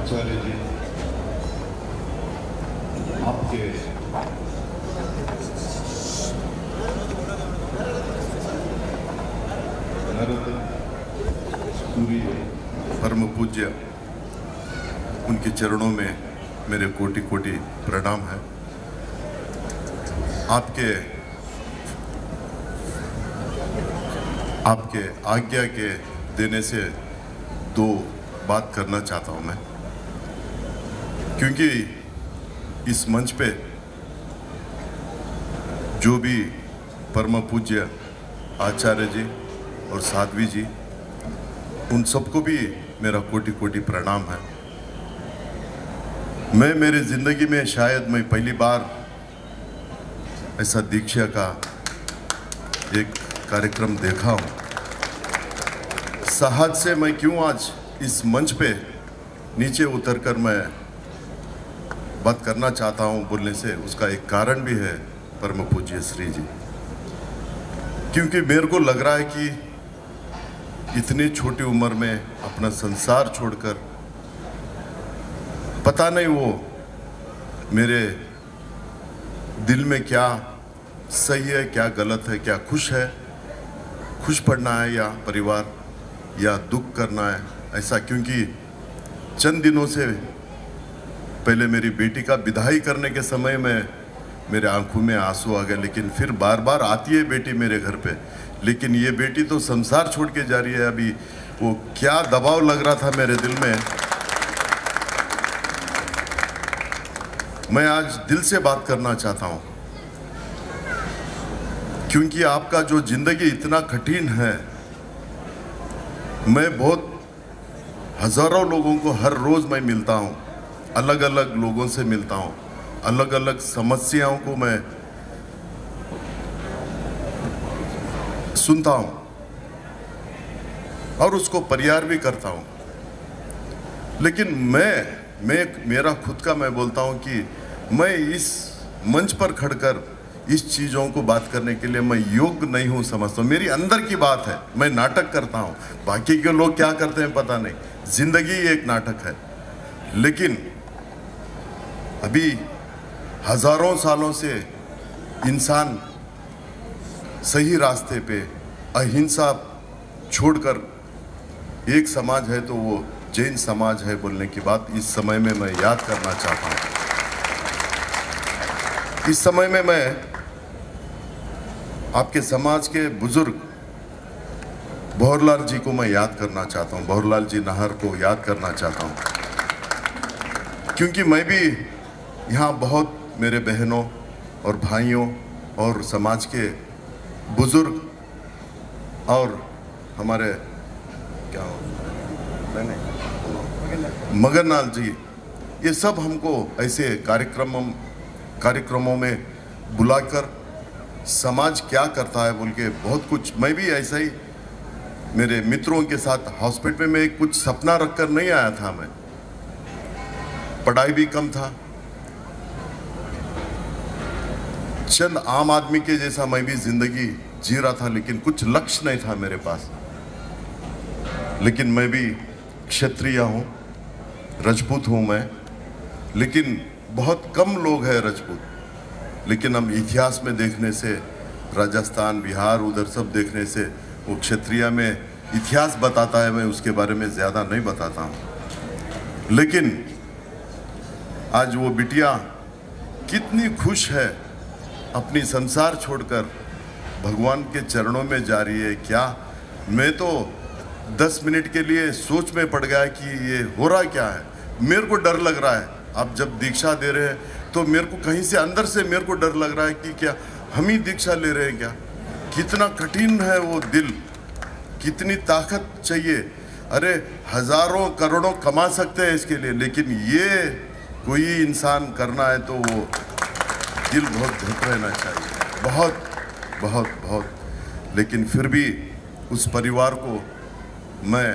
आचार्य जी, आपके पूरी परम पूज्य उनके चरणों में मेरे कोटि कोटि प्रणाम है। आपके आज्ञा के देने से दो बात करना चाहता हूँ मैं, क्योंकि इस मंच पे जो भी परम पूज्य आचार्य जी और साध्वी जी, उन सबको भी मेरा कोटि कोटि प्रणाम है। मैं मेरी ज़िंदगी में शायद मैं पहली बार ऐसा दीक्षा का एक कार्यक्रम देखा हूँ। सहज से मैं क्यों आज इस मंच पे नीचे उतरकर मैं बात करना चाहता हूँ बोलने से उसका एक कारण भी है परम पूज्य श्री जी, क्योंकि मेरे को लग रहा है कि इतनी छोटी उम्र में अपना संसार छोड़कर, पता नहीं वो मेरे दिल में क्या सही है क्या गलत है, क्या खुश पड़ना है या परिवार या दुख करना है ऐसा। क्योंकि चंद दिनों से पहले मेरी बेटी का विदाई करने के समय में मेरे आंखों में आंसू आ गए, लेकिन फिर बार बार आती है बेटी मेरे घर पे, लेकिन ये बेटी तो संसार छोड़ के जा रही है। अभी वो क्या दबाव लग रहा था मेरे दिल में। मैं आज दिल से बात करना चाहता हूँ, क्योंकि आपका जो जिंदगी इतना कठिन है। मैं बहुत हजारों लोगों को हर रोज मैं मिलता हूँ, अलग अलग लोगों से मिलता हूँ, अलग अलग समस्याओं को मैं सुनता हूँ और उसको परिहार भी करता हूँ। लेकिन मेरा खुद का मैं बोलता हूँ कि मैं इस मंच पर खड़कर इस चीज़ों को बात करने के लिए मैं योग्य नहीं हूँ समझता हूँ। मेरी अंदर की बात है, मैं नाटक करता हूँ, बाकी के लोग क्या करते हैं पता नहीं, जिंदगी एक नाटक है। लेकिन अभी हजारों सालों से इंसान सही रास्ते पे अहिंसा छोड़कर एक समाज है तो वो जैन समाज है बोलने की बात इस समय में मैं याद करना चाहता हूँ। इस समय में मैं आपके समाज के बुजुर्ग भंवरलाल जी को मैं याद करना चाहता हूँ, भंवरलाल जी नाहर को याद करना चाहता हूँ, क्योंकि मैं भी यहाँ बहुत मेरे बहनों और भाइयों और समाज के बुजुर्ग और हमारे क्या मगनलाल जी, ये सब हमको ऐसे कार्यक्रमों में बुलाकर समाज क्या करता है बोल के बहुत कुछ, मैं भी ऐसा ही मेरे मित्रों के साथ हॉस्पिटल में कुछ सपना रखकर नहीं आया था। मैं पढ़ाई भी कम था, चंद आम आदमी के जैसा मैं भी जिंदगी जी रहा था, लेकिन कुछ लक्ष्य नहीं था मेरे पास। लेकिन मैं भी क्षत्रिय हूँ, राजपूत हूँ मैं, लेकिन बहुत कम लोग हैं राजपूत। लेकिन हम इतिहास में देखने से, राजस्थान बिहार उधर सब देखने से वो क्षत्रिय में इतिहास बताता है, मैं उसके बारे में ज़्यादा नहीं बताता हूँ। लेकिन आज वो बिटिया कितनी खुश है, अपनी संसार छोड़कर भगवान के चरणों में जा रही है। क्या मैं तो 10 मिनट के लिए सोच में पड़ गया कि ये हो रहा क्या है। मेरे को डर लग रहा है, आप जब दीक्षा दे रहे हैं तो मेरे को कहीं से अंदर से मेरे को डर लग रहा है कि क्या हम ही दीक्षा ले रहे हैं क्या। कितना कठिन है वो दिल, कितनी ताकत चाहिए। अरे हजारों करोड़ों कमा सकते हैं इसके लिए, लेकिन ये कोई इंसान करना है तो वो दिल बहुत धड़क रहना चाहिए, बहुत बहुत बहुत। लेकिन फिर भी उस परिवार को मैं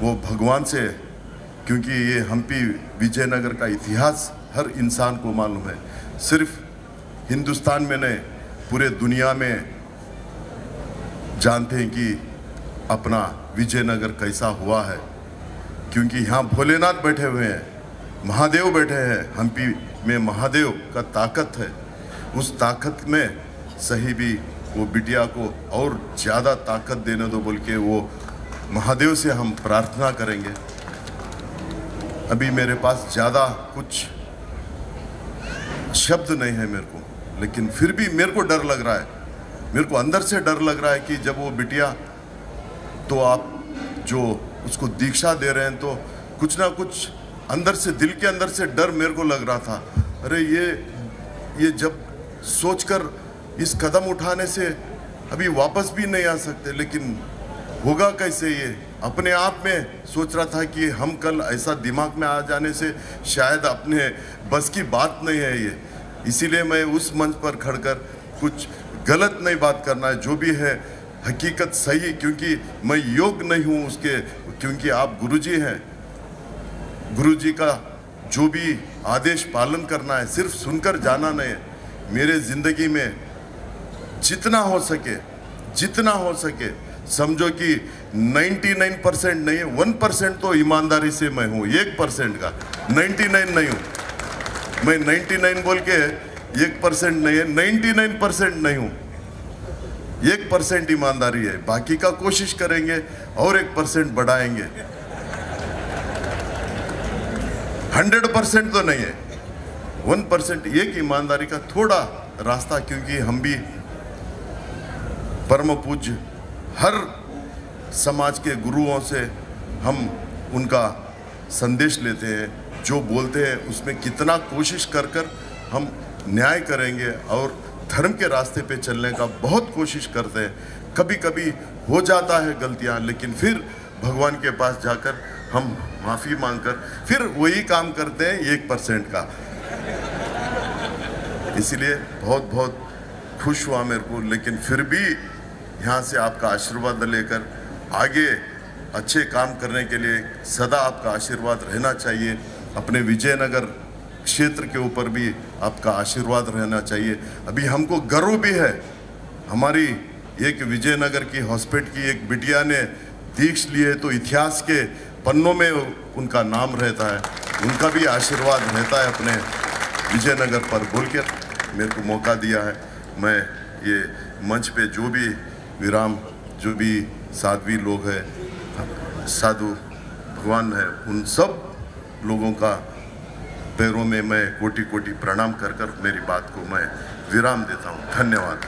वो भगवान से, क्योंकि ये हम्पी विजयनगर का इतिहास हर इंसान को मालूम है, सिर्फ हिंदुस्तान में नहीं पूरे दुनिया में जानते हैं कि अपना विजयनगर कैसा हुआ है, क्योंकि यहाँ भोलेनाथ बैठे हुए हैं, महादेव बैठे हैं। हम्पी में महादेव का ताकत है, उस ताकत में सही भी वो बिटिया को और ज़्यादा ताकत देने दो बोल के वो महादेव से हम प्रार्थना करेंगे। अभी मेरे पास ज़्यादा कुछ शब्द नहीं है मेरे को, लेकिन फिर भी मेरे को डर लग रहा है, मेरे को अंदर से डर लग रहा है कि जब वो बिटिया, तो आप जो उसको दीक्षा दे रहे हैं, तो कुछ ना कुछ अंदर से, दिल के अंदर से डर मेरे को लग रहा था। अरे ये जब सोचकर इस कदम उठाने से अभी वापस भी नहीं आ सकते, लेकिन होगा कैसे? ये अपने आप में सोच रहा था कि हम कल ऐसा दिमाग में आ जाने से शायद अपने बस की बात नहीं है ये। इसीलिए मैं उस मंच पर खड़कर कुछ गलत नहीं बात करना है, जो भी है हकीकत सही, क्योंकि मैं योग्य नहीं हूँ उसके, क्योंकि आप गुरुजी हैं। गुरुजी का जो भी आदेश पालन करना है, सिर्फ सुनकर जाना नहीं है। मेरे ज़िंदगी में जितना हो सके समझो कि 99% नहीं है, 1% तो ईमानदारी से मैं हूँ, 1% का 99 नहीं हूँ मैं। 99 बोल के 1% नहीं है, 99% नहीं हूँ, 1% ईमानदारी है। बाकी का कोशिश करेंगे और 1% बढ़ाएंगे। 100% तो नहीं है, 1% एक ईमानदारी का थोड़ा रास्ता, क्योंकि हम भी परम पूज्य हर समाज के गुरुओं से हम उनका संदेश लेते हैं, जो बोलते हैं उसमें कितना कोशिश कर हम न्याय करेंगे और धर्म के रास्ते पे चलने का बहुत कोशिश करते हैं। कभी कभी हो जाता है गलतियां, लेकिन फिर भगवान के पास जाकर हम माफ़ी मांगकर फिर वही काम करते हैं 1% का। इसलिए बहुत बहुत खुश हुआ मेरे को, लेकिन फिर भी यहाँ से आपका आशीर्वाद लेकर आगे अच्छे काम करने के लिए सदा आपका आशीर्वाद रहना चाहिए। अपने विजयनगर क्षेत्र के ऊपर भी आपका आशीर्वाद रहना चाहिए। अभी हमको गर्व भी है, हमारी एक विजयनगर की हॉस्पिटल की एक बिटिया ने दीक्षा ली है, तो इतिहास के पन्नों में उनका नाम रहता है, उनका भी आशीर्वाद रहता है अपने विजयनगर पर बोल के मेरे को मौका दिया है। मैं ये मंच पे जो भी विराम, जो भी साध्वी लोग हैं, साधु भगवान है, उन सब लोगों का पैरों में मैं कोटि कोटि प्रणाम कर मेरी बात को मैं विराम देता हूँ। धन्यवाद।